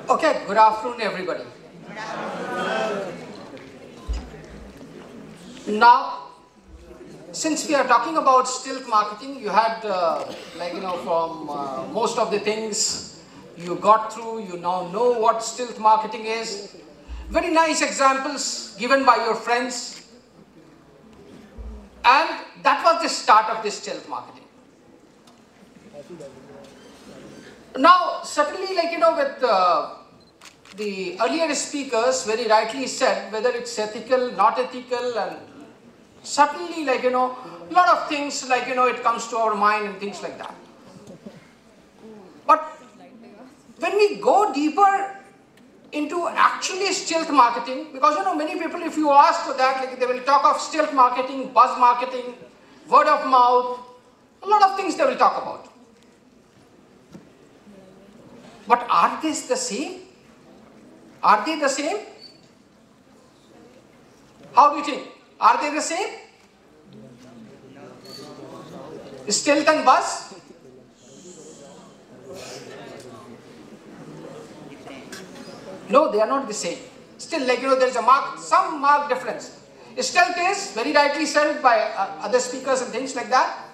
Okay, good afternoon, everybody. Now, since we are talking about stealth marketing, you had, from most of the things you got through, you now know what stealth marketing is. Very nice examples given by your friends. And that was the start of this stealth marketing. Now, certainly, with the earlier speakers very rightly said, whether it's ethical, not ethical, and certainly, a lot of things, it comes to our mind and things like that. But when we go deeper into actually stealth marketing, because, many people, if you ask for that, they will talk of stealth marketing, buzz marketing, word of mouth, a lot of things they will talk about. But are these the same? Are they the same? How do you think? Are they the same? Stealth and buzz? No, they are not the same. Still, there is some marked difference. Stealth is, very rightly said by other speakers and things like that,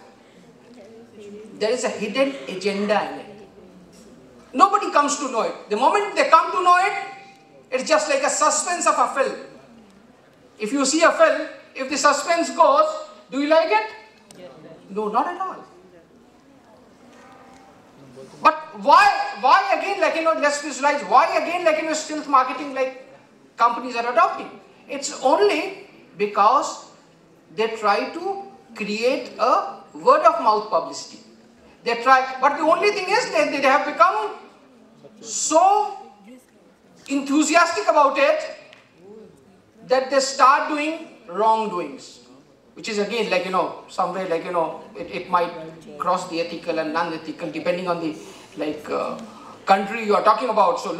there is a hidden agenda in it. Nobody comes to know it. The moment they come to know it, it's just like a suspense of a film. If you see a film, if the suspense goes, do you like it? No, not at all. But why again, let's visualize, why again, stealth marketing, companies are adopting? It's only because they try to create a word of mouth publicity. They try, but the only thing is that they have become so enthusiastic about it that they start doing wrongdoings, which is again, somewhere, it might cross the ethical and non-ethical depending on the country you are talking about. So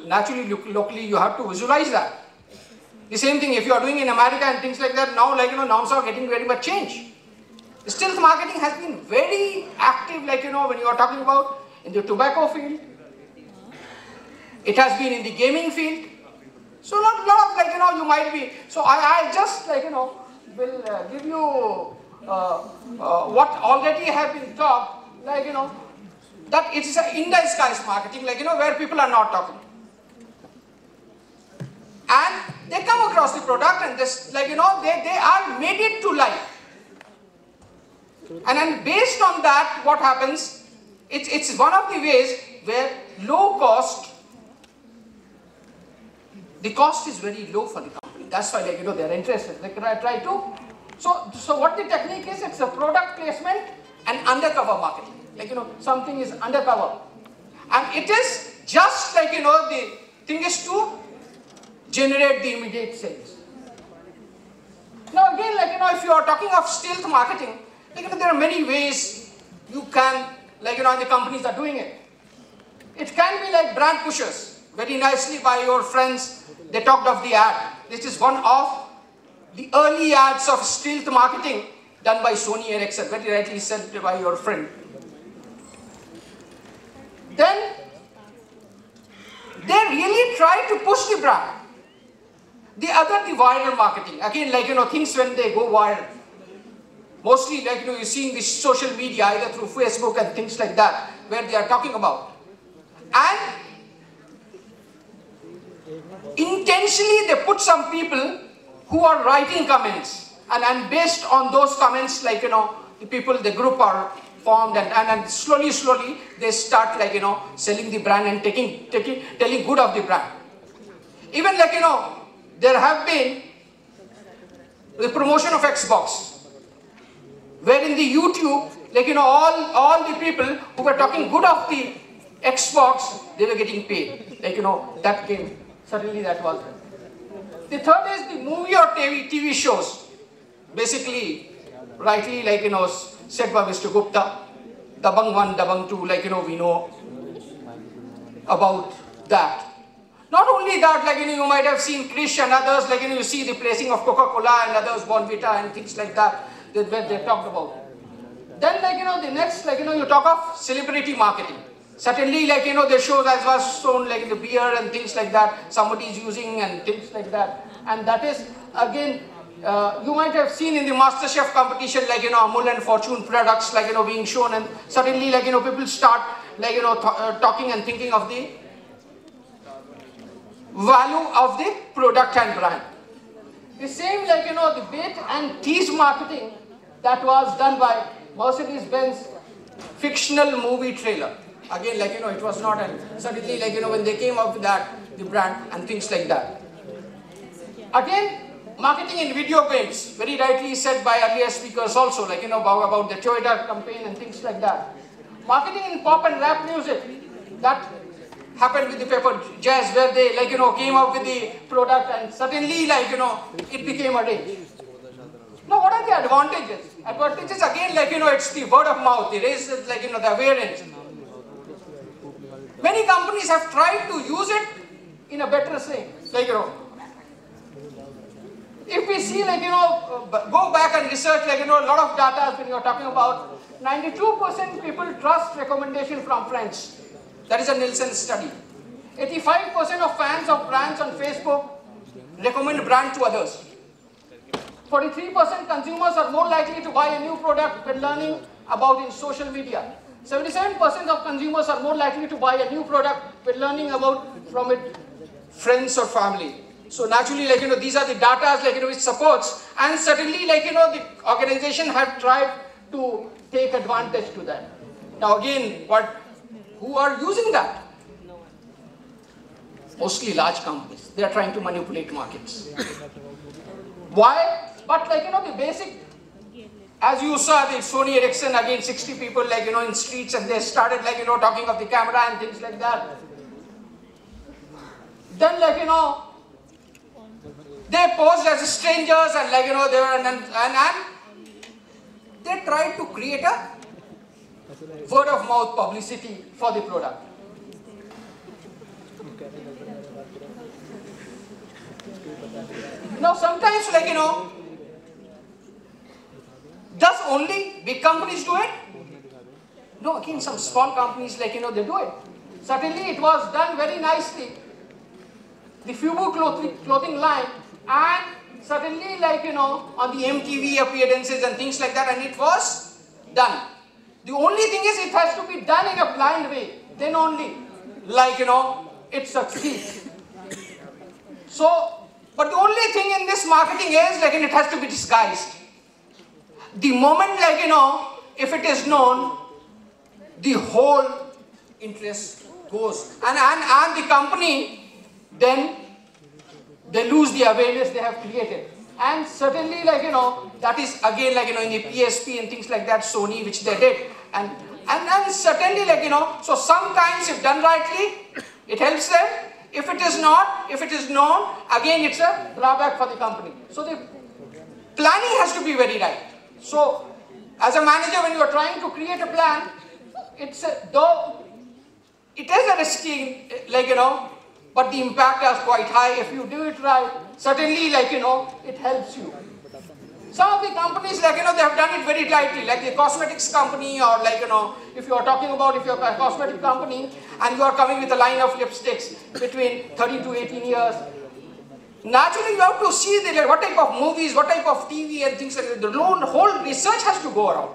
naturally, locally you have to visualize that. The same thing if you are doing in America and things like that, now norms are getting very much changed. Stealth marketing has been very active, when you are talking about in the tobacco field. It has been in the gaming field. So lot of, you might be. So I just, will give you what already have been talked, that it is an in-disguise marketing, where people are not talking. And they come across the product and this, they are made it to life. And then based on that, what happens, it's one of the ways where low cost, the cost is very low for the company. That's why, they are interested. They try to. So what the technique is, it's a product placement and undercover marketing. Something is undercover. And it is just the thing is to generate the immediate sales. Now again, if you are talking of stealth marketing, there are many ways you can, the companies are doing it. It can be like brand pushers. Very nicely by your friends, they talked of the ad. This is one of the early ads of stealth marketing done by Sony Ericsson, very rightly said by your friend. Then, they really try to push the brand. The viral marketing. Again, things when they go viral. Mostly, you see in the social media, either through Facebook and things like that, where they are talking about. And intentionally, they put some people who are writing comments. And based on those comments, the people, the group are formed and slowly, they start, selling the brand and telling good of the brand. Even, there have been the promotion of Xbox. Where in the YouTube, all the people who were talking good of the Xbox, they were getting paid. That came, certainly that was. The third is the movie or TV shows. Basically, rightly, said by Mr. Gupta, Dabang 1, Dabang 2, we know about that. Not only that, you might have seen Krish and others, you see the placing of Coca-Cola and others, Bonvita and things like that, where they talked about. Then, the next, you talk of celebrity marketing. Certainly, like, you know, the shows as was shown, like the beer and things like that, somebody is using and things like that. And that is, again, you might have seen in the MasterChef competition, like, you know, Amul and Fortune products, like, you know, being shown. And suddenly, like, you know, people start, like, you know, talking and thinking of the value of the product and brand. The same, like, you know, the bait and tease marketing that was done by Mercedes-Benz fictional movie trailer. Again, like, you know, it was not, and suddenly, like, you know, when they came up with that, the brand and things like that. Again, marketing in video games, very rightly said by earlier speakers also, like, you know, about the Toyota campaign and things like that. Marketing in pop and rap music, that happened with the Pepper Jazz, where they, like, you know, came up with the product and suddenly, like, you know, it became a rage. Now, what are the advantages? Advantages, again, like, you know, it's the word of mouth, it is, like, you know, the awareness. Many companies have tried to use it in a better way, like, you know. If we see, like, you know, go back and research, like, you know, a lot of data when you're talking about 92% people trust recommendation from friends. That is a Nielsen study. 85% of fans of brands on Facebook recommend brand to others. 43% consumers are more likely to buy a new product when learning about in social media. 77% of consumers are more likely to buy a new product when learning about from it friends or family. So naturally, like, you know, these are the data, like, you know, which supports, and certainly, like, you know, the organization have tried to take advantage to that. Now again, who are using that? Mostly large companies. They are trying to manipulate markets. Why? But, like, you know, the basic, as you saw the Sony Ericsson, again 60 people, like, you know, in streets, and they started, like, you know, talking of the camera and things like that. Then, like, you know, they posed as strangers, and, like, you know, they were, and they tried to create a word of mouth publicity for the product. Now sometimes, like, you know, does only big companies do it? No, again, some small companies, like, you know, they do it. Certainly it was done very nicely. The Fubu clothing line, and certainly, like, you know, on the MTV appearances and things like that, and it was done. The only thing is it has to be done in a blind way. Then only, like, you know, it succeeds. So, but the only thing in this marketing is, like, it has to be disguised. The moment, like, you know, if it is known, the whole interest goes. And the company, then they lose the awareness they have created. And certainly, like, you know, that is again, like, you know, in the PSP and things like that, Sony, which they did. And certainly, like, you know, so sometimes if done rightly, it helps them. If it is not, if it is known, again, it's a drawback for the company. So the planning has to be very right. So as a manager, when you are trying to create a plan, though it is a risky, like, you know, but the impact is quite high. If you do it right, certainly, like, you know, it helps you. Some of the companies, like, you know, they have done it very lightly, like the cosmetics company, or, like, you know, if you are talking about, if you are a cosmetic company and you are coming with a line of lipsticks between 30 to 18 years, naturally you have to see what type of movies, what type of TV and things like that. The whole research has to go around.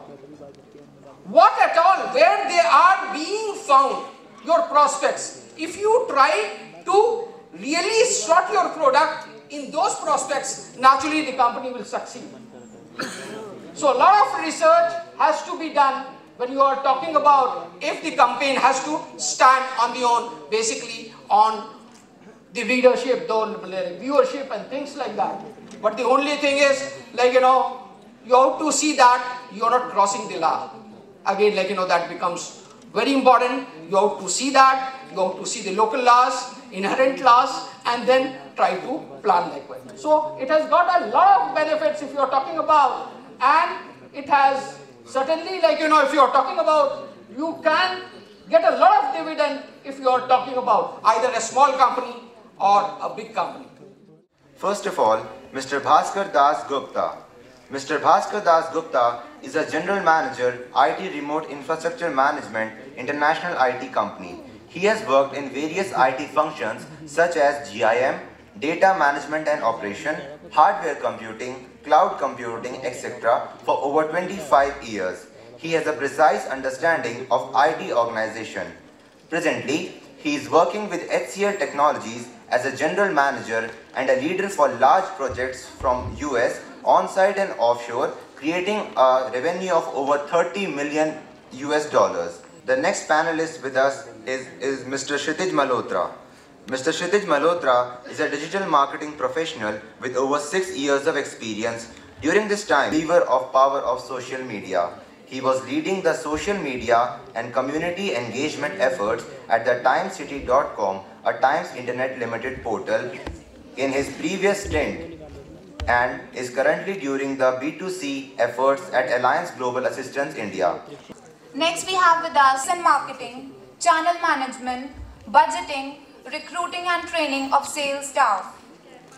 What at all, where they are being found, your prospects. If you try to really slot your product in those prospects, naturally the company will succeed. So a lot of research has to be done when you are talking about if the campaign has to stand on the own, basically on the readership, the viewership and things like that. But the only thing is, like, you know, you have to see that you are not crossing the law. Again, like, you know, that becomes very important. You have to see that, you have to see the local laws, inherent laws, and then try to plan likewise. So it has got a lot of benefits if you are talking about, and it has certainly, like, you know, if you are talking about, you can get a lot of dividend if you are talking about either a small company or a big company. First of all, Mr. Bhaskar Das Gupta, Mr. Bhaskar Das Gupta is a General Manager, IT Remote Infrastructure Management, International IT Company. He has worked in various IT functions such as GIM, data management and operation, hardware computing, cloud computing, etc. for over 25 years. He has a precise understanding of IT organization. Presently, he is working with HCL Technologies as a general manager and a leader for large projects from US, on-site and offshore, creating a revenue of over 30 million US dollars. The next panelist with us is Mr. Kshitij Malhotra. Mr. Kshitij Malhotra is a digital marketing professional with over 6 years of experience. During this time, believer of power of social media. He was leading the social media and community engagement efforts at the timescity.com, a Times Internet Limited portal, in his previous stint, and is currently doing the B2C efforts at Alliance Global Assistance India. Next we have with us in marketing, channel management, budgeting, recruiting and training of sales staff.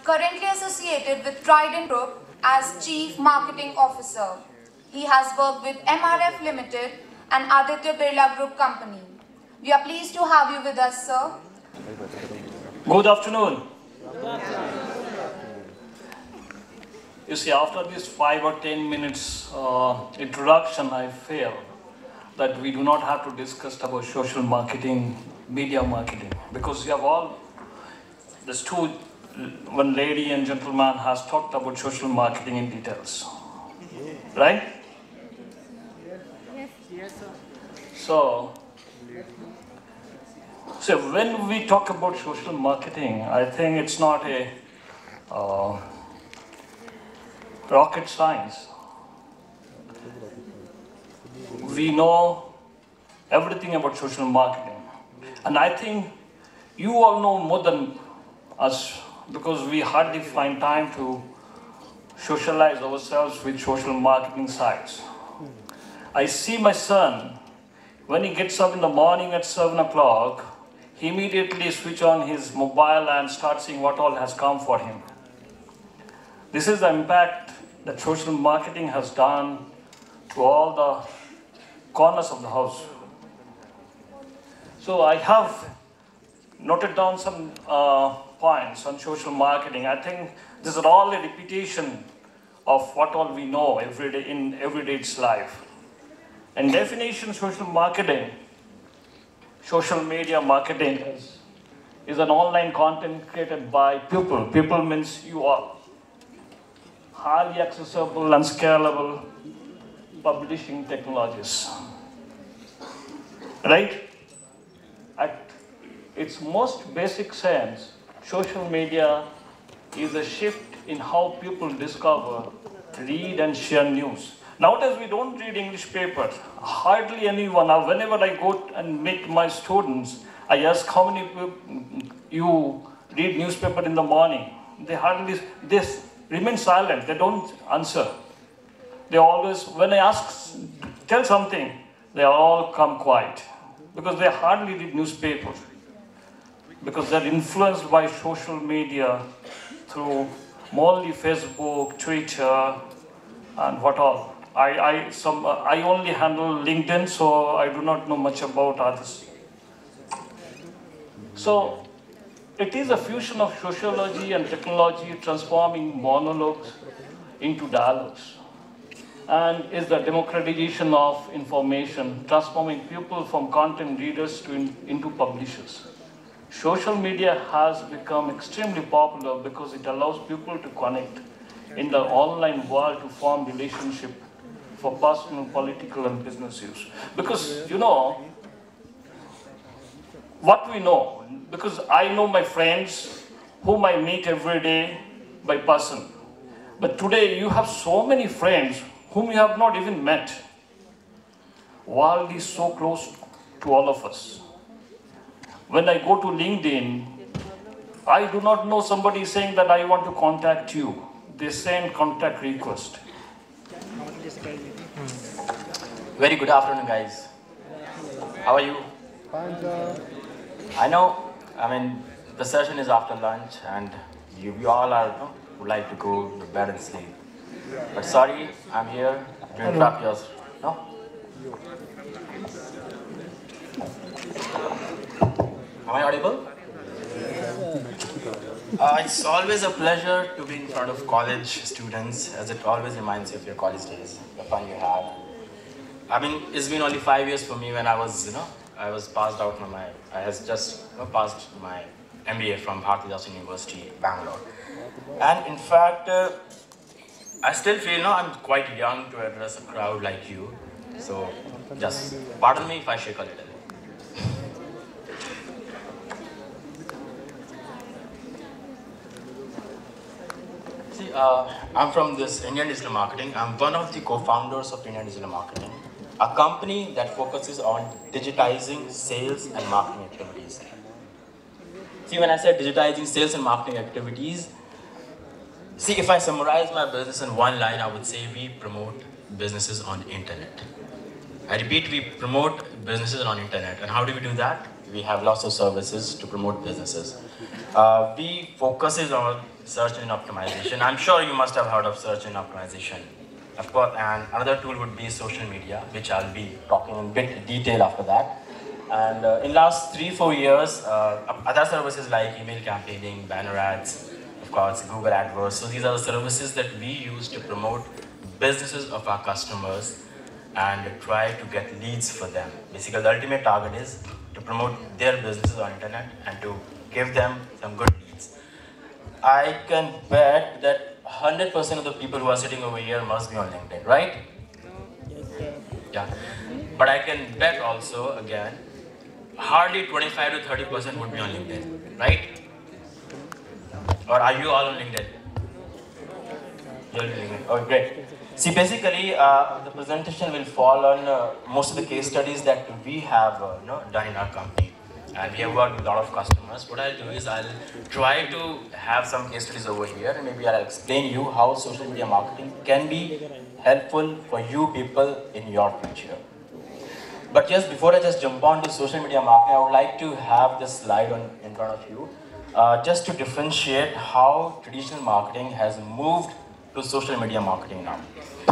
Currently associated with Trident Group as Chief Marketing Officer. He has worked with MRF Limited and Aditya Birla Group Company. We are pleased to have you with us, sir. Good afternoon. You see, after this 5 or 10 minutes introduction, I feel that we do not have to discuss about social marketing, media marketing, because we have all, this two, one lady and gentleman has talked about social marketing in details, right? Yes, sir. So when we talk about social marketing, I think it's not a rocket science. We know everything about social marketing. And I think you all know more than us, because we hardly find time to socialize ourselves with social marketing sites. I see my son, when he gets up in the morning at 7 o'clock, he immediately switches on his mobile and starts seeing what all has come for him. This is the impact that social marketing has done to all the corners of the house. So I have noted down some points on social marketing. I think this is all a repetition of what all we know every day in everyday's life. And definition, social marketing, social media marketing is an online content created by people. People means you all. Highly accessible and scalable publishing technologies. Right? At its most basic sense, social media is a shift in how people discover, read and share news. Nowadays we don't read English papers, hardly anyone. Now, whenever I go and meet my students, I ask how many people you read newspaper in the morning. They remain silent, they don't answer. They always, when I ask, tell something, they all come quiet, because they hardly read newspapers, because they're influenced by social media through mostly Facebook, Twitter, and what all. I only handle LinkedIn, so I do not know much about others. So it is a fusion of sociology and technology, transforming monologues into dialogues, and is the democratization of information, transforming people from content readers into publishers. Social media has become extremely popular because it allows people to connect in the online world to form relationships for personal, political, and business use. Because, you know, what we know, because I know my friends whom I meet every day by person. But today you have so many friends whom you have not even met. World is so close to all of us. When I go to LinkedIn, I do not know somebody saying that I want to contact you. They send contact request. Very good afternoon, guys. How are you? I know, the session is after lunch and we all are, would like to go to bed and sleep. But sorry, I'm here to interrupt yours. No? Am I audible? It's always a pleasure to be in front of college students, as it always reminds you of your college days, the fun you had. I mean, it's been only 5 years for me when I was, I was passed out from I has just passed my MBA from Bharati Dasan University, Bangalore. And in fact, I still feel, I'm quite young to address a crowd like you. So just pardon me if I shake a little. See, I'm from this Indian Digital Marketing. I'm one of the co-founders of Indian Digital Marketing, a company that focuses on digitizing sales and marketing activities. See, when I said digitizing sales and marketing activities, see, if I summarize my business in one line, I would say we promote businesses on internet. I repeat, we promote businesses on internet. And how do we do that? We have lots of services to promote businesses. We focuses on search engine optimization. I'm sure you must have heard of search engine optimization. Of course, and another tool would be social media, which I'll be talking in bit detail after that. And in last 3-4 years, other services like email campaigning, banner ads, of course, Google AdWords. So these are the services that we use to promote businesses of our customers and try to get leads for them. Basically, the ultimate target is to promote their businesses on internet and to give them some good leads. I can bet that 100% of the people who are sitting over here must be on LinkedIn, right? Yeah. But I can bet also, again, hardly 25 to 30% would be on LinkedIn, right? Or are you all on LinkedIn? You're on LinkedIn. Oh, great. See, basically, the presentation will fall on most of the case studies that we have done in our company. And we have worked with a lot of customers. What I'll do is I'll try to have some case studies over here, and maybe I'll explain you how social media marketing can be helpful for you people in your future. But yes, before I just jump on to social media marketing, I would like to have this slide in front of you, just to differentiate how traditional marketing has moved to social media marketing now.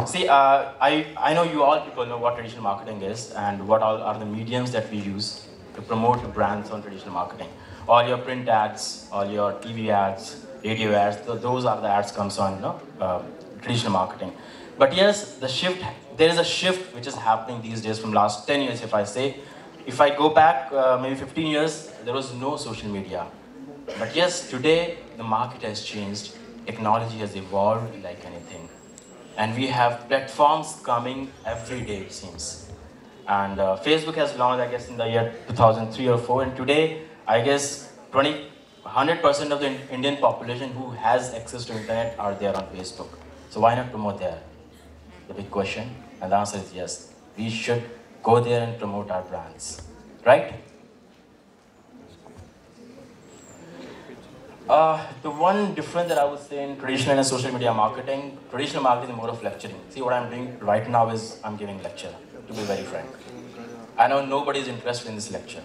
See, I know you all people know what traditional marketing is and what all are the mediums that we use to promote brands on traditional marketing. All your print ads, all your TV ads, radio ads, those are the ads comes on traditional marketing. But yes, there is a shift which is happening these days from last 10 years, if I say. If I go back maybe 15 years, there was no social media. But yes, today the market has changed. Technology has evolved like anything. And we have platforms coming every day, it seems. And Facebook has launched, I guess, in the year 2003 or 4. And today, I guess, 100% of the Indian population who has access to internet are there on Facebook. So why not promote there? The big question. And the answer is yes. We should go there and promote our brands. Right? The one difference that I would say in traditional and social media marketing, traditional marketing is more of lecturing. See, what I'm doing right now is I'm giving lecture, to be very frank. I know nobody is interested in this lecture.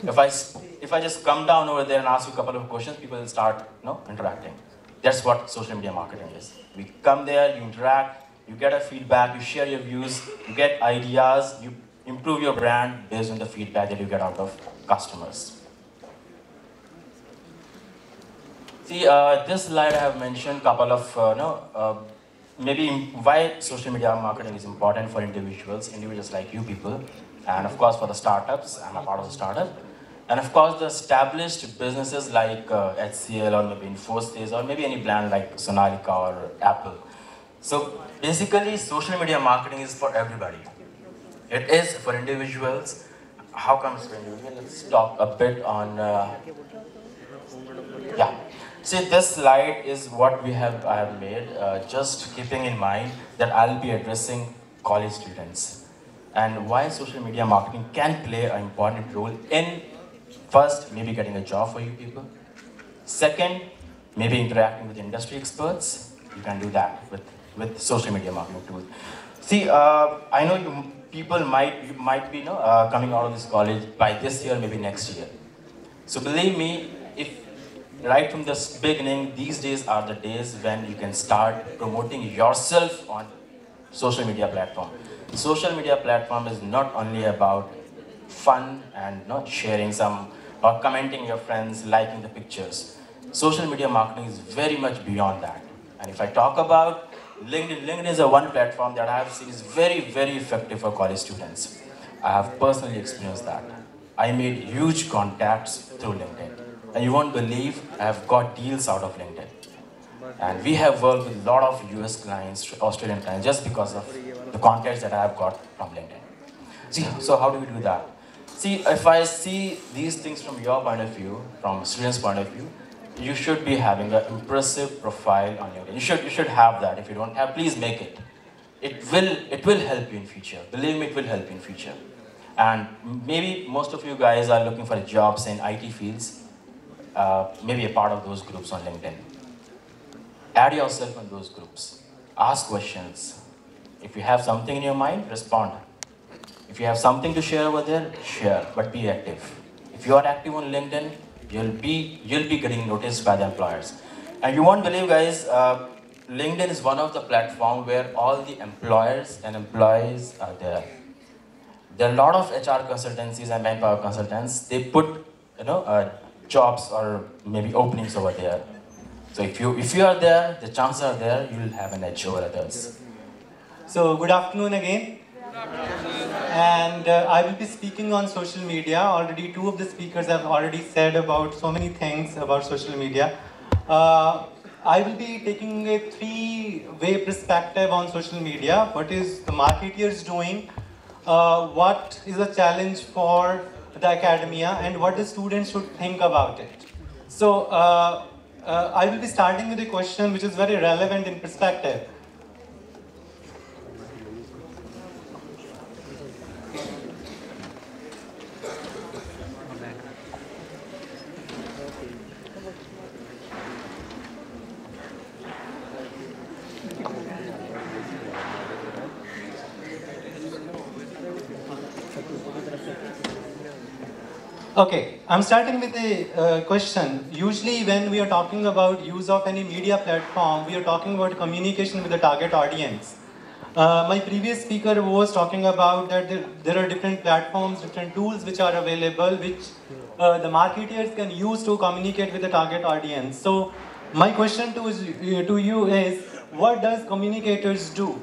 If I just come down over there and ask you a couple of questions, people will start interacting. That's what social media marketing is. We come there, you interact, you get a feedback, you share your views, you get ideas, you improve your brand based on the feedback that you get out of customers. See, this slide I have mentioned a couple of, maybe why social media marketing is important for individuals like you people, and of course for the startups. I'm a part of the startup. And of course the established businesses like HCL or maybe Infosys or maybe any brand like Sonalika or Apple. So basically social media marketing is for everybody. It is for individuals. How come it's for individuals? Let's talk a bit on, yeah. See, this slide is what I have made, just keeping in mind that I'll be addressing college students and why social media marketing can play an important role in, first, maybe getting a job for you people. Second, maybe interacting with industry experts. You can do that with social media marketing tools. See, I know you people might be coming out of this college by this year, maybe next year. So believe me, right from the beginning, these days are the days when you can start promoting yourself on social media platform. Social media platform is not only about fun and not sharing some or commenting your friends, liking the pictures. Social media marketing is very much beyond that. And if I talk about LinkedIn, LinkedIn is a one platform that I have seen is very, very effective for college students. I have personally experienced that. I made huge contacts through LinkedIn. And you won't believe I have got deals out of LinkedIn. And we have worked with a lot of US clients, Australian clients, just because of the contacts that I have got from LinkedIn. See, so how do we do that? See, if I see these things from your point of view, from a student's point of view, you should be having an impressive profile on LinkedIn. You should have that. If you don't have, please make it. It will help you in future. Believe me, it will help you in future. And maybe most of you guys are looking for jobs in IT fields. Maybe a part of those groups on LinkedIn. Add yourself in those groups. Ask questions. If you have something in your mind, respond. If you have something to share over there, share, but be active. If you are active on LinkedIn, you'll be getting noticed by the employers. And you won't believe, guys, LinkedIn is one of the platforms where all the employers and employees are there. There are a lot of HR consultancies and manpower consultants. They put, jobs or maybe openings over there. So if you are there, the chances are there you will have an edge over others. So good afternoon again. And I will be speaking on social media. Already two of the speakers have already said about so many things about social media. I will be taking a three-way perspective on social media. What is the marketers doing? What is a challenge for the academia, and what the students should think about it. So I will be starting with a question which is very relevant in perspective. Okay, I'm starting with a question. Usually when we are talking about use of any media platform, we are talking about communication with the target audience. My previous speaker was talking about that there are different platforms, different tools which are available, which the marketers can use to communicate with the target audience. So my question to you is, what does communicators do?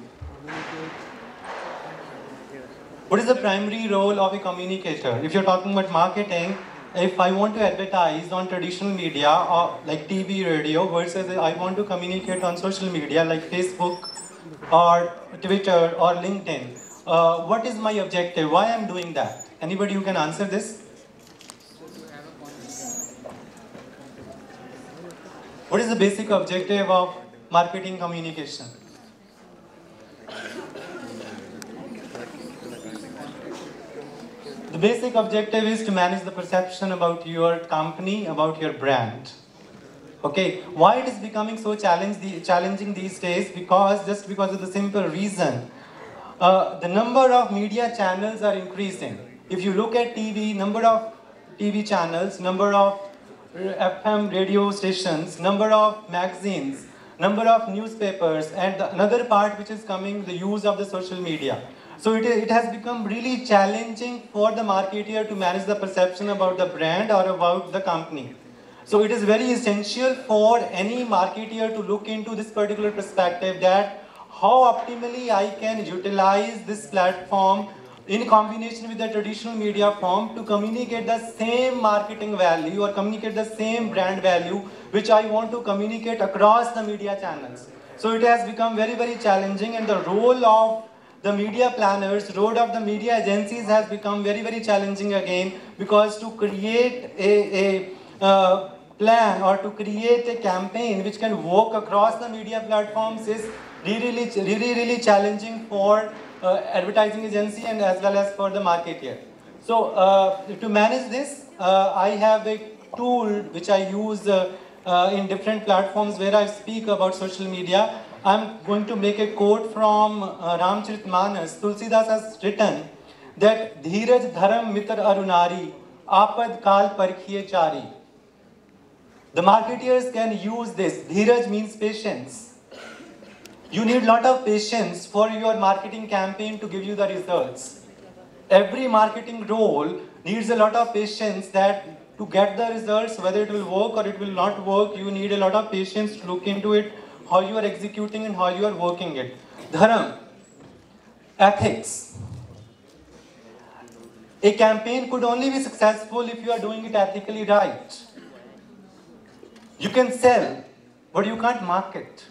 What is the primary role of a communicator? If you're talking about marketing, if I want to advertise on traditional media or like TV, radio, versus I want to communicate on social media like Facebook or Twitter or LinkedIn, what is my objective? Why I'm doing that? Anybody who can answer this? What is the basic objective of marketing communication? The basic objective is to manage the perception about your company, about your brand. Okay, why it is becoming so challenging these days? Just because of the simple reason. The number of media channels are increasing. If you look at TV, number of TV channels, number of FM radio stations, number of magazines, number of newspapers, and another part which is coming, the use of the social media. So it has become really challenging for the marketer to manage the perception about the brand or about the company. So it is very essential for any marketer to look into this particular perspective, that how optimally I can utilize this platform in combination with the traditional media form to communicate the same marketing value or communicate the same brand value which I want to communicate across the media channels. So it has become very, very challenging, and the role of the media planners, role of the media agencies has become very, very challenging again, because to create a plan or to create a campaign which can work across the media platforms is really challenging for advertising agency and as well as for the marketer. So to manage this, I have a tool which I use in different platforms where I speak about social media. I'm going to make a quote from Ramcharitmanas. Tulsidas has written that Dheeraj dharam mitar arunari apad kal parkhiye chari. The marketers can use this. Dheeraj means patience. You need a lot of patience for your marketing campaign to give you the results. Every marketing role needs a lot of patience that to get the results, whether it will work or it will not work, you need a lot of patience to look into it, how you are executing and how you are working it. Dharam, ethics. A campaign could only be successful if you are doing it ethically right. You can sell, but you can't market.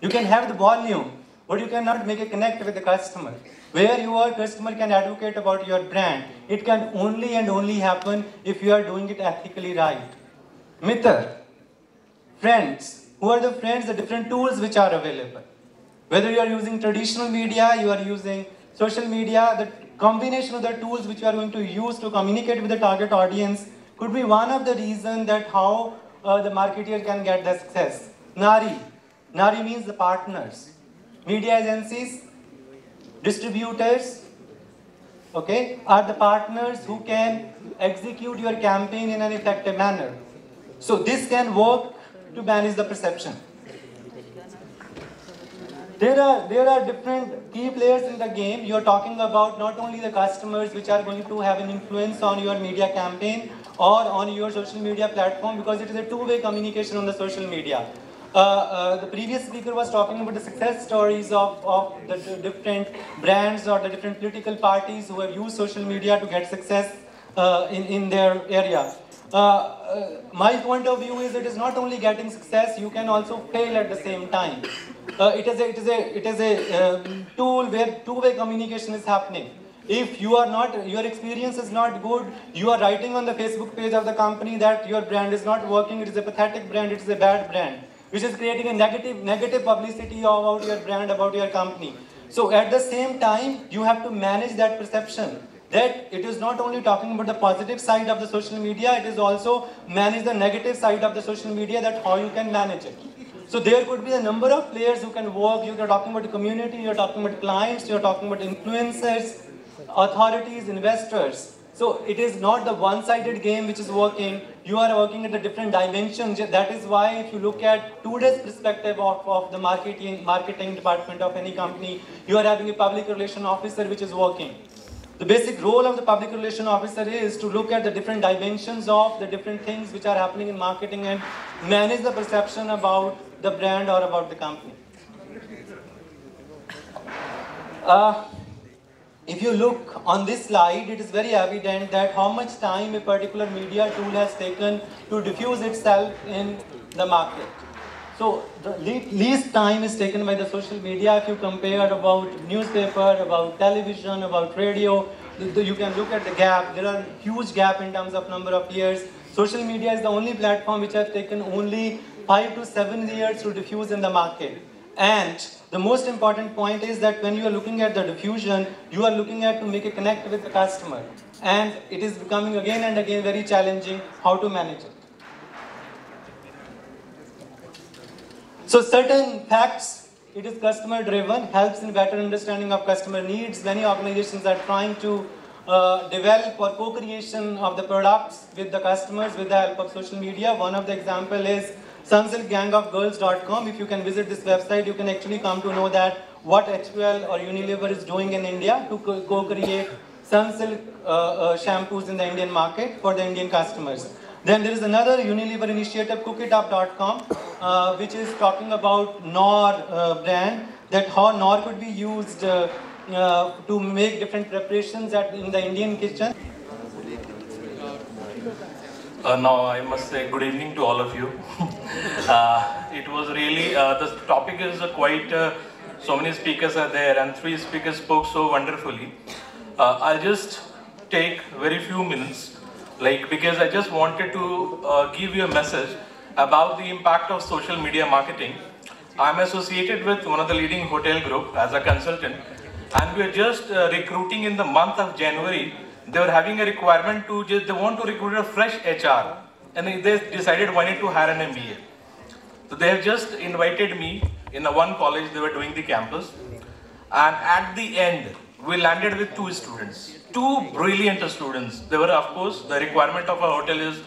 You can have the volume, but you cannot make a connect with the customer. Where your customer can advocate about your brand, it can only and only happen if you are doing it ethically right. Mitar, friends. Who are the friends? The different tools which are available. Whether you are using traditional media, you are using social media, the combination of the tools which you are going to use to communicate with the target audience could be one of the reasons that how the marketer can get the success. Nari. Nari means the partners. Media agencies, distributors, okay, are the partners who can execute your campaign in an effective manner. So this can work to manage the perception. There are different key players in the game. You are talking about not only the customers which are going to have an influence on your media campaign or on your social media platform, because it is a two-way communication on the social media. The previous speaker was talking about the success stories of the different brands or the different political parties who have used social media to get success in their area. My point of view is it is not only getting success, you can also fail at the same time. It is a tool where two-way communication is happening. If you are not, your experience is not good, you are writing on the Facebook page of the company that your brand is not working, it is a pathetic brand, it is a bad brand, which is creating a negative publicity about your brand, about your company. So at the same time, you have to manage that perception. That it is not only talking about the positive side of the social media, it is also manage the negative side of the social media, that how you can manage it. So there could be a number of players who can work. You are talking about the community, you are talking about clients, you are talking about influencers, authorities, investors. So it is not the one-sided game which is working. You are working at a different dimension. That is why if you look at today's perspective of the marketing department of any company, you are having a public relation officer which is working. The basic role of the public relation officer is to look at the different dimensions of the different things which are happening in marketing and manage the perception about the brand or about the company. If you look on this slide, it is very evident that how much time a particular media tool has taken to diffuse itself in the market. So the least time is taken by the social media. If you compare about newspaper, about television, about radio, you can look at the gap. There are huge gap in terms of number of years. Social media is the only platform which has taken only 5 to 7 years to diffuse in the market. And the most important point is that when you are looking at the diffusion, you are looking at to make a connect with the customer. And it is becoming again and again very challenging how to manage it. So certain facts, it is customer driven, helps in better understanding of customer needs. Many organizations are trying to develop or co-creation of the products with the customers with the help of social media. One of the example is sunsilkgangofgirls.com. If you can visit this website, you can actually come to know that what HUL or Unilever is doing in India to co-create Sunsilk shampoos in the Indian market for the Indian customers. Then there is another Unilever initiative, cookietop.com, which is talking about Knorr brand, that how Knorr could be used to make different preparations in the Indian kitchen. Now I must say good evening to all of you. It was really, the topic is quite, so many speakers are there and 3 speakers spoke so wonderfully. I'll just take very few minutes, because I just wanted to give you a message about the impact of social media marketing. I'm associated with one of the leading hotel group as a consultant, and we're just recruiting in the month of January. They were having a requirement to they want to recruit a fresh HR, and they decided why need to hire an MBA. So they have just invited me in one college. They were doing the campus, and at the end we landed with 2 students, 2 brilliant students. They were, of course, the requirement of a hotel is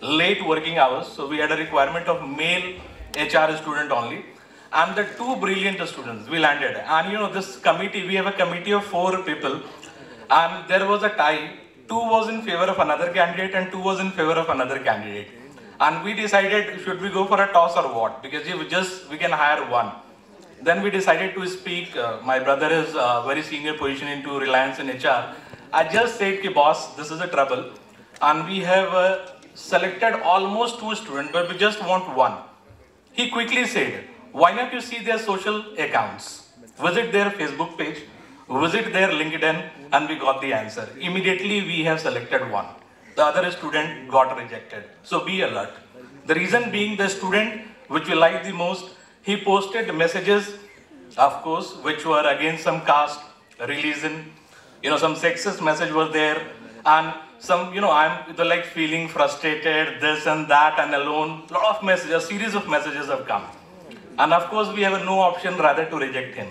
late working hours. So we had a requirement of male HR student only. And the two brilliant students, we landed. And you know, this committee, we have a committee of 4 people. And there was a tie. 2 was in favor of another candidate and 2 was in favor of another candidate. And we decided, should we go for a toss or what? Because if we can hire one. Then we decided to speak. My brother is a very senior position into Reliance in HR. I just said, ki, boss, this is a trouble. And we have selected almost 2 students, but we just want one. He quickly said, why not you see their social accounts? Visit their Facebook page, visit their LinkedIn, and we got the answer. Immediately we have selected one. The other student got rejected. So be alert. The reason being, the student which we like the most, he posted messages, of course, which were against some caste, religion, you know, some sexist message was there, and some, you know, I'm like feeling frustrated, this and that, and alone. Lot of messages, a series of messages have come. And of course, we have no option rather to reject him.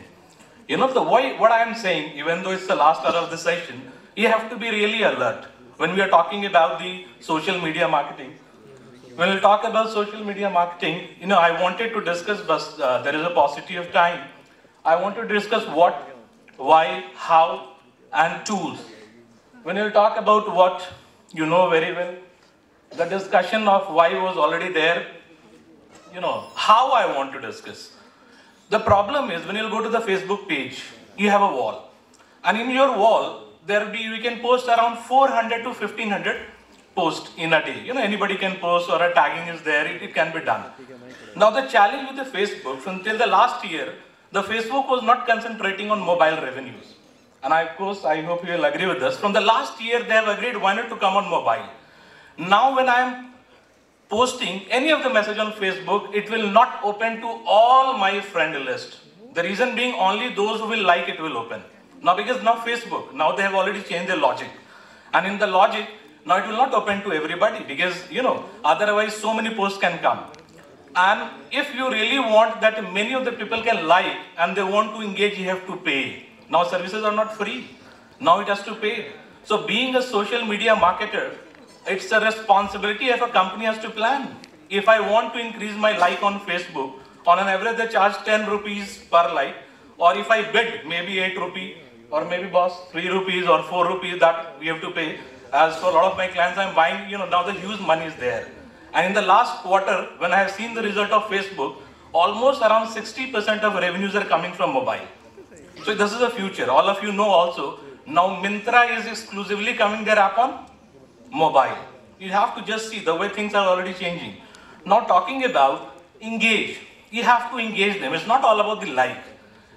You know, what I am saying, even though it's the last hour of the session, you have to be really alert. When we are talking about the social media marketing, when we talk about social media marketing, you know, I wanted to discuss, but there is a paucity of time. I want to discuss what, why, how, and tools. When you talk about what, you know very well, the discussion of why was already there. You know, how I want to discuss. The problem is when you go to the Facebook page, you have a wall. And in your wall, we can post around 400 to 1500 posts in a day. You know, anybody can post or a tagging is there, it can be done. Now the challenge with the Facebook, until the last year, the Facebook was not concentrating on mobile revenues. And of course, I hope you will agree with us. From the last year, they have agreed why not to come on mobile. Now when I am posting any of the message on Facebook, it will not open to all my friend list. The reason being, only those who will like it will open. Now because now Facebook, now they have already changed their logic. And in the logic, now it will not open to everybody because, you know, otherwise so many posts can come. And if you really want that many of the people can like and they want to engage, you have to pay. Now services are not free. Now it has to pay. So being a social media marketer, it's a responsibility if a company has to plan. If I want to increase my like on Facebook, on an average they charge 10 rupees per like, or if I bid maybe 8 rupees, or maybe boss 3 rupees or 4 rupees that we have to pay. As for a lot of my clients, I'm buying, you know, now the huge money is there. And in the last quarter, when I have seen the result of Facebook, almost around 60% of revenues are coming from mobile. So this is the future. All of you know also, now Myntra is exclusively coming their app on mobile. You have to just see the way things are already changing. Now talking about engage, you have to engage them. It's not all about the like.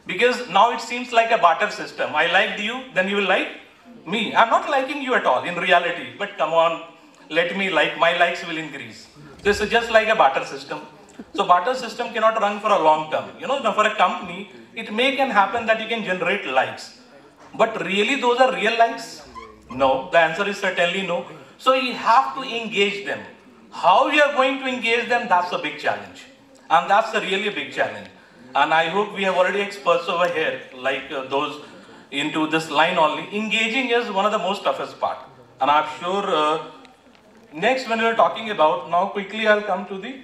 Because now it seems like a barter system. I liked you, then you will like me. I'm not liking you at all in reality, but come on, let me like, my likes will increase. This is just like a barter system. So barter system cannot run for a long term. You know, for a company, it can happen that you can generate likes. But really those are real likes? No, the answer is certainly no. So you have to engage them. How you are going to engage them, that's a big challenge. And that's a really big challenge. And I hope we have already experts over here, like those into this line only. Engaging is one of the most toughest part. And I'm sure next when we're talking about, now quickly I'll come to the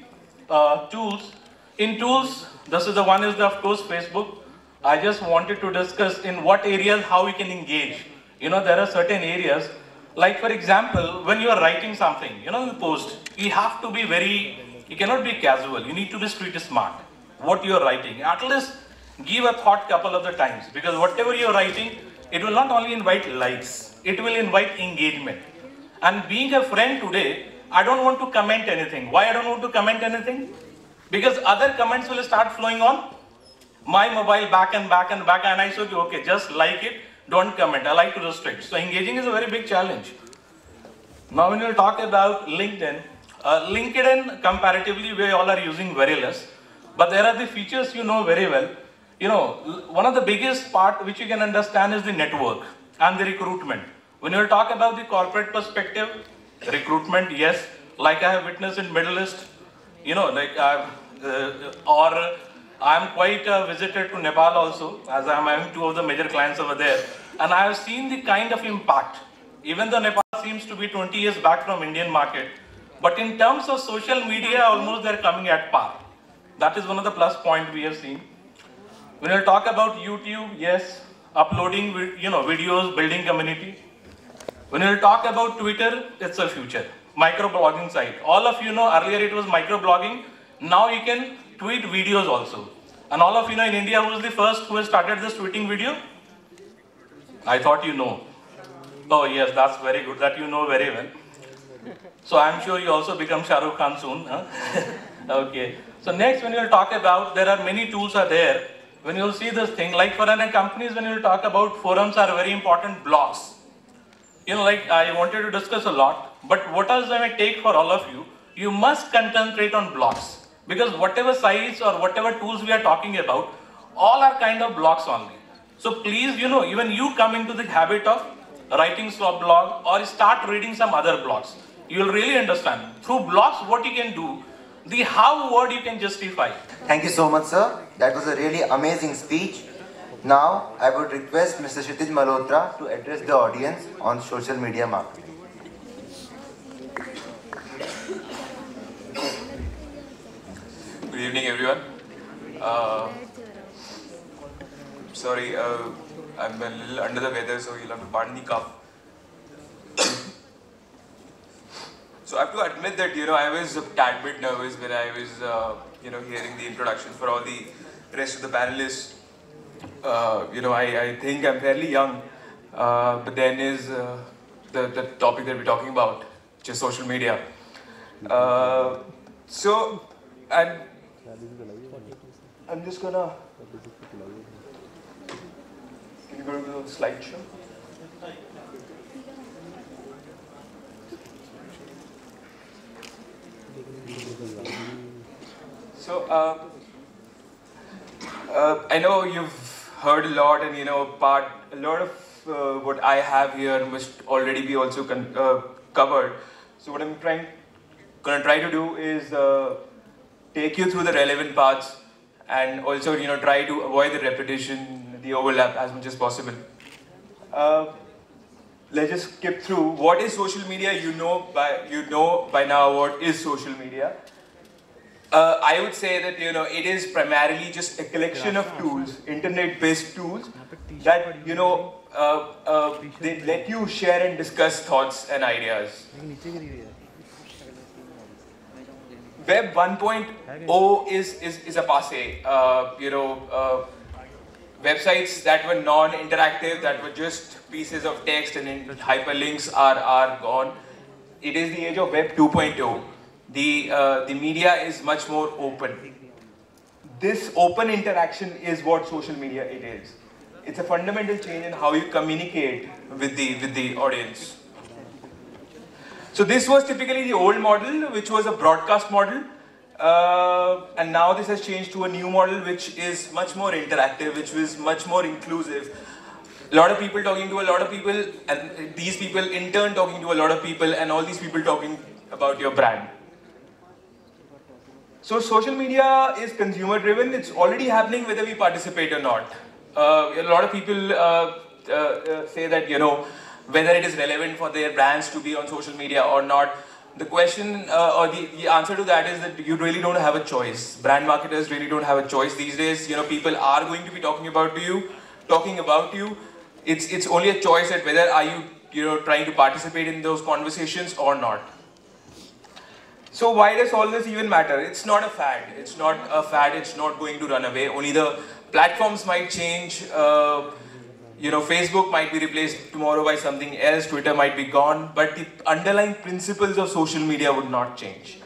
tools. In tools, this is the one is the, of course, Facebook. I just wanted to discuss in what areas, how we can engage. You know, there are certain areas, like for example, when you are writing something, you know, you post, you have to be you cannot be casual. You need to be street smart. What you are writing, at least give a thought couple of the times, because whatever you are writing, it will not only invite likes, it will invite engagement. And being a friend today, I don't want to comment anything. Why I don't want to comment anything? Because other comments will start flowing on my mobile back and back and back, and I said, okay, just like it, don't comment. I like to restrict. So engaging is a very big challenge. Now when you talk about LinkedIn, LinkedIn comparatively we all are using very less, but there are the features you know very well. You know, one of the biggest part which you can understand is the network and the recruitment. When you talk about the corporate perspective, recruitment, yes, like I have witnessed in Middle East, you know, like I'm quite visited to Nepal also, as I'm having 2 of the major clients over there, and I have seen the kind of impact. Even though Nepal seems to be 20 years back from Indian market, But in terms of social media, almost they're coming at par. That is one of the plus point we have seen. When you talk about YouTube, yes, uploading videos, building community. When you talk about Twitter, it's a future. Microblogging site. All of you know earlier it was microblogging. Now you can tweet videos also. And all of you know in India who was the first who has started this tweeting video? I thought you know. Oh yes, that's very good. That you know very well. So I'm sure you also become Shah Rukh Khan soon. Huh? Okay. So next when you'll talk about, there are many tools are there. When you'll see this thing, like for companies, when you'll talk about forums are very important, blogs. Like I wanted to discuss a lot, but what else I may take for all of you, you must concentrate on blogs. Because whatever sites or whatever tools we are talking about, all are kind of blogs only. So please, even you come into the habit of writing a blog or start reading some other blogs. You will really understand. Through blogs, what you can do, the how word you can justify. Thank you so much, sir. That was a really amazing speech. Now, I would request Mr. Kshitij Malhotra to address the audience on social media marketing. Good evening, everyone. Sorry, I'm a little under the weather, so you'll have to pardon the cough. So I have to admit that, I was a tad bit nervous when I was, hearing the introductions for all the rest of the panelists. I think I'm fairly young, but then is the topic that we're talking about, which is social media. So, I'm just gonna... Can you go to the slideshow? So, I know you've heard a lot, and a lot of what I have here must already be also covered. So, what I'm gonna try to do is take you through the relevant parts, and also try to avoid the repetition, the overlap as much as possible. Let's just skip through. What is social media? You know by now what is social media. I would say that it is primarily just a collection of tools, internet-based tools that they let you share and discuss thoughts and ideas. Web 1.0 is a passé. Websites that were non-interactive, that were just pieces of text and hyperlinks are gone. It is the age of Web 2.0. The media is much more open. This open interaction is what social media it is. It's a fundamental change in how you communicate with the audience. So this was typically the old model, which was a broadcast model. And now this has changed to a new model, which is much more interactive, which is much more inclusive. A lot of people talking to a lot of people, and these people in turn talking to a lot of people, and all these people talking about your brand. So social media is consumer driven. It's already happening whether we participate or not. A lot of people say that, whether it is relevant for their brands to be on social media or not. The question or the answer to that is that you really don't have a choice. Brand marketers really don't have a choice these days. People are going to be talking about you. It's only a choice that whether are you trying to participate in those conversations or not. So why does all this even matter? It's not a fad. It's not a fad. It's not going to run away. Only the platforms might change. Facebook might be replaced tomorrow by something else. Twitter might be gone. But the underlying principles of social media would not change.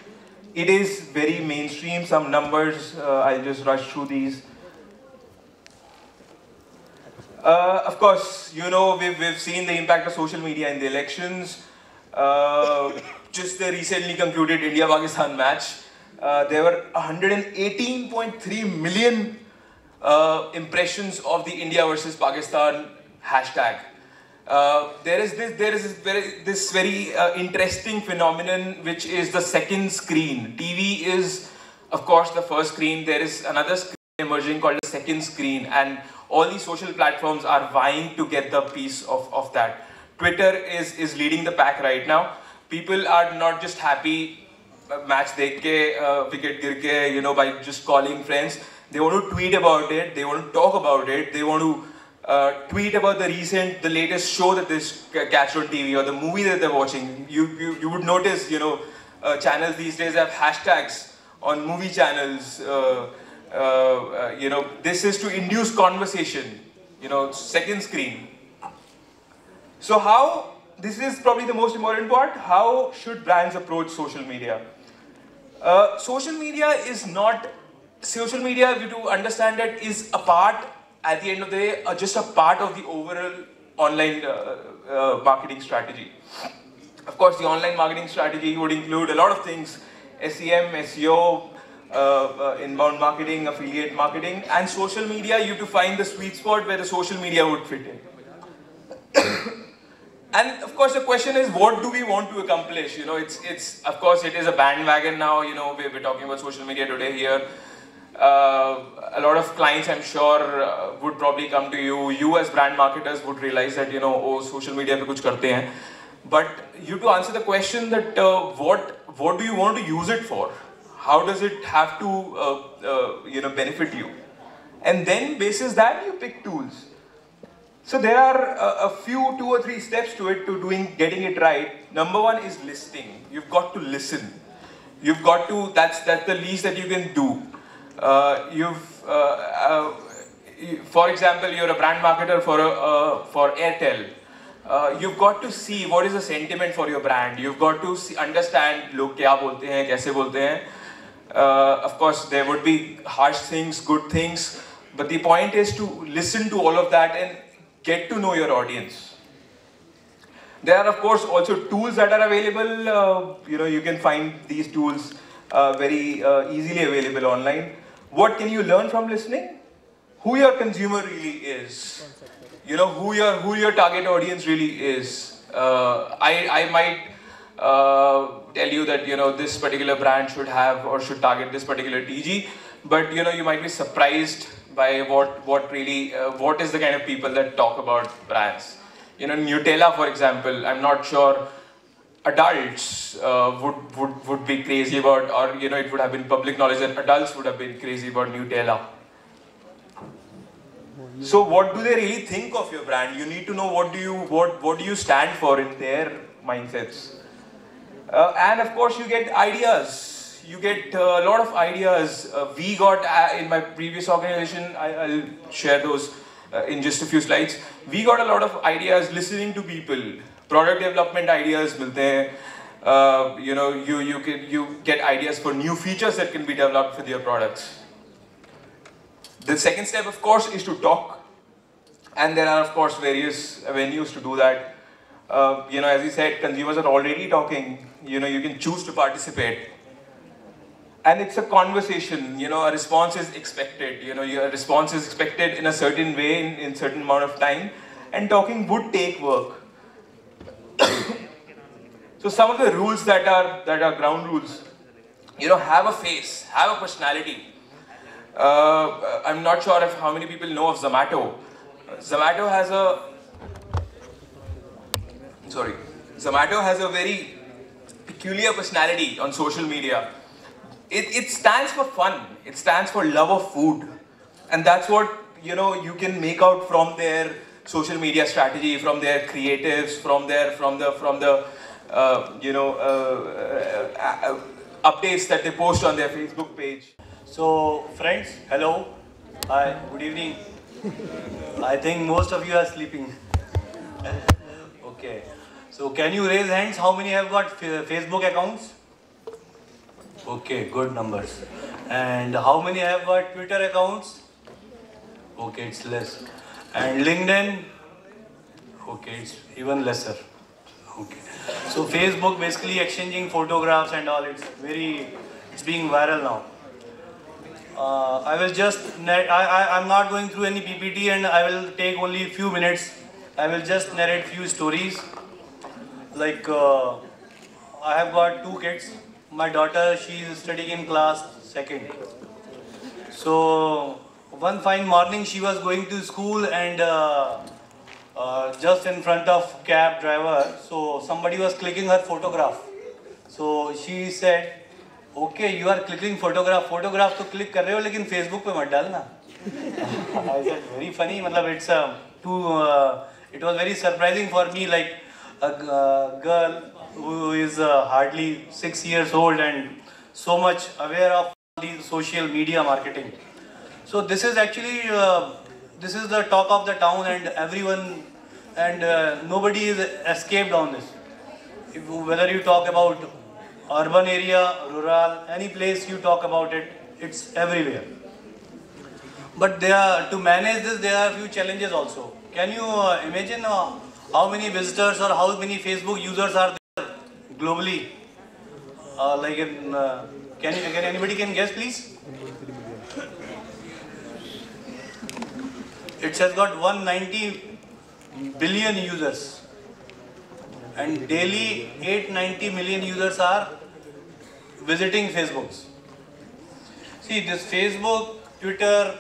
It is very mainstream. Some numbers, I'll just rush through these. Of course, we've seen the impact of social media in the elections. Just the recently concluded India-Pakistan match, there were 118.3 million impressions of the India versus Pakistan hashtag. There is this very interesting phenomenon, which is the second screen. TV is, of course, the first screen. There is another screen emerging called the second screen, and all these social platforms are vying to get the piece of that. Twitter is leading the pack right now. People are not just happy match dekh ke, wicket gir ke, you know, by just calling friends. They want to tweet about it. They want to talk about it. They want to tweet about the latest show that they catch on TV or the movie that they're watching. You would notice, you know, channels these days have hashtags on movie channels. You know, this is to induce conversation. You know, second screen. So how, this is probably the most important part, how should brands approach social media? Social media is not, social media, if you do understand it, is a part, at the end of the day, just a part of the overall online marketing strategy. Of course, the online marketing strategy would include a lot of things, SEM, SEO, inbound marketing, affiliate marketing, and social media. You have to find the sweet spot where the social media would fit in. And of course, the question is, what do we want to accomplish? You know, of course, it is a bandwagon now. You know, we're talking about social media today here. A lot of clients, I'm sure, would probably come to you. You as brand marketers would realize that, you know, oh, social media pe kuch karte hain. But you to answer the question that what do you want to use it for? How does it have to, you know, benefit you? And then, basis that, you pick tools. So there are a few, 2 or 3 steps to it, to getting it right. Number one is listening. You've got to listen. You've got to, that's the least that you can do. For example, you're a brand marketer for Airtel. You've got to see what is the sentiment for your brand. You've got to understand log kya bolte hain, kaise bolte hain. Of course, there would be harsh things, good things, but the point is to listen to all of that and get to know your audience. There are, of course, also tools that are available. You know, you can find these tools very easily available online. What can you learn from listening? Who your consumer really is. You know, who your target audience really is. I might tell you that, you know, this particular brand should have or should target this particular TG, but, you know, you might be surprised by what is the kind of people that talk about brands. You know, Nutella, for example, I'm not sure adults would be crazy about, or, you know, it would have been public knowledge that adults would have been crazy about Nutella. So what do they really think of your brand? You need to know what do you stand for in their mindsets. And of course, you get ideas. You get a lot of ideas. We got, in my previous organization, I'll share those in just a few slides. We got a lot of ideas listening to people. Product development ideas milte hain. You know, you get ideas for new features that can be developed with your products. The second step, of course, is to talk. And there are, of course, various venues to do that. You know, as we said, consumers are already talking. You know, you can choose to participate. And it's a conversation, you know, a response is expected. You know, your response is expected in a certain way, in certain amount of time. And talking would take work. So some of the rules that are ground rules, you know, have a face, have a personality. I'm not sure how many people know of Zomato. Zomato has a very peculiar personality on social media. It stands for fun. It stands for love of food. And that's what, you know, you can make out from their social media strategy, from their creatives, from the you know, updates that they post on their Facebook page. So friends, hello, hi, good evening. I think most of you are sleeping. Okay, so can you raise hands? How many have got Facebook accounts? Okay, good numbers. And how many have got Twitter accounts? Okay, it's less. And LinkedIn? Okay, it's even lesser. Okay. So Facebook basically exchanging photographs and all, it's being viral now. I will just, I'm not going through any PPT and I will take only a few minutes. I will just narrate few stories. Like, I have got 2 kids. My daughter, she is studying in class 2nd. So, one fine morning she was going to school and just in front of cab driver, so somebody was clicking her photograph. So she said, Okay, you are clicking photograph तो click कर रहे हो लेकिन Facebook पे मत डालना. I said very funny. मतलब it was very surprising for me, like a girl who is hardly 6 years old and so much aware of the social media marketing. So this is actually this is the talk of the town, and everyone and nobody is escaped on this. Whether you talk about urban area, rural, any place you talk about it, it's everywhere. But to manage this, there are a few challenges also. Can you imagine how many visitors or how many Facebook users are there globally? Can anybody guess, please? It has got 190 billion users, and daily 890 million users are visiting Facebooks. See, this Facebook, Twitter,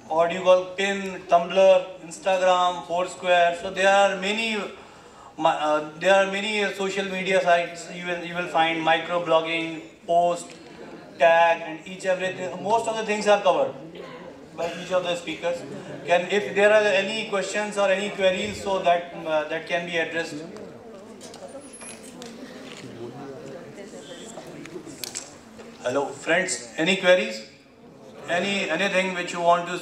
what you call Pin, Tumblr, Instagram, Foursquare. So there are many social media sites. You will find microblogging, post, tag, and everything. Most of the things are covered by each of the speakers. If there are any questions or any queries, so that can be addressed. Hello, friends. Any queries? Anything which you want to?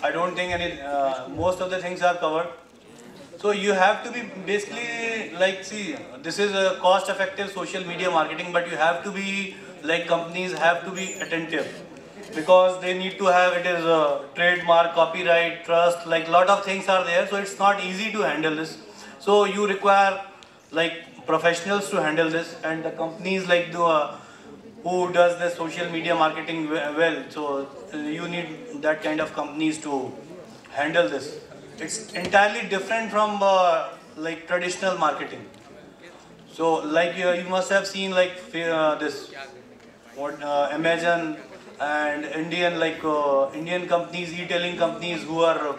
I don't think most of the things are covered. So you have to be basically see, this is a cost-effective social media marketing, but you have to be companies have to be attentive, because they need to have it as a trademark, copyright, trust, lot of things are there. So it's not easy to handle this. So you require professionals to handle this, and the companies who does the social media marketing well. So you need that kind of companies to handle this. It's entirely different from traditional marketing. So you must have seen this Amazon and Indian companies, e-tailing companies who are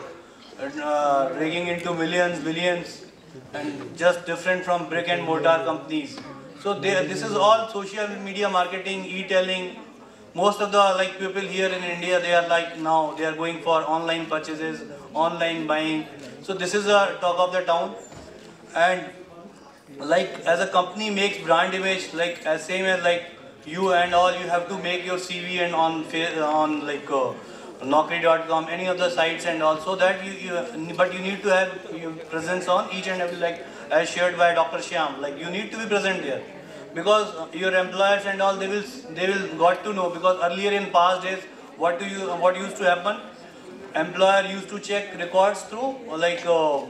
rigging into millions, billions, and just different from brick and mortar companies. So this is all social media marketing, e-tailing. Most of the people here in India, they are now they are going for online purchases, online buying. So this is a talk of the town. And as a company makes brand image, as same as you and all, you have to make your CV and on Naukri.com, any of the sites, and also that but you need to have your presence on each and every, as shared by Dr. Shyam. You need to be present there, because your employers and all, they will got to know. Because earlier in past days, what used to happen? Employer used to check records through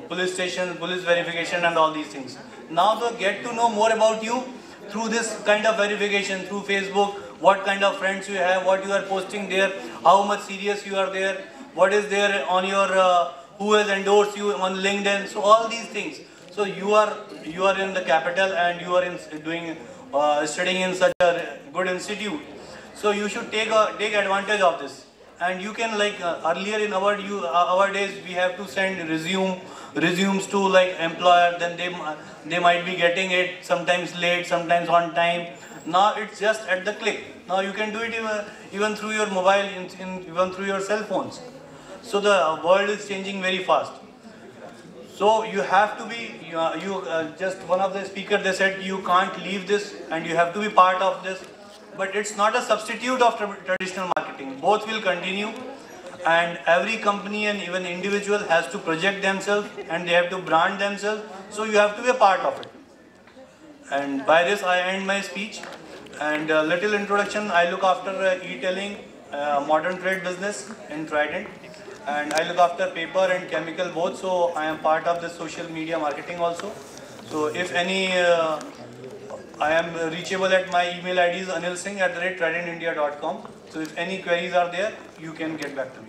police station, police verification, and all these things. Now they get to know more about you through this kind of verification, through Facebook, what kind of friends you have, what you are posting there, how much serious you are there, what is there on your, who has endorsed you on LinkedIn. So all these things. So you are in the capital, and you are studying in such a good institute. So you should take advantage of this. And you can earlier in our days, we have to send resumes to employer. Then they might be getting it sometimes late, sometimes on time. Now it's just at the click. Now you can do it even through your mobile, even through your cell phones. So the world is changing very fast. So you have to be, just one of the speakers, they said you can't leave this and you have to be part of this. But it's not a substitute of traditional marketing. Both will continue, and every company and even individual has to project themselves, and they have to brand themselves. So you have to be a part of it. And by this I end my speech. And a little introduction, I look after e-tailing, modern trade business in Trident. And I look after paper and chemical both, so I am part of the social media marketing also. So if any, I am reachable at my email ID is anilsingh@tridentindia.com. So if any queries are there, you can get back to me.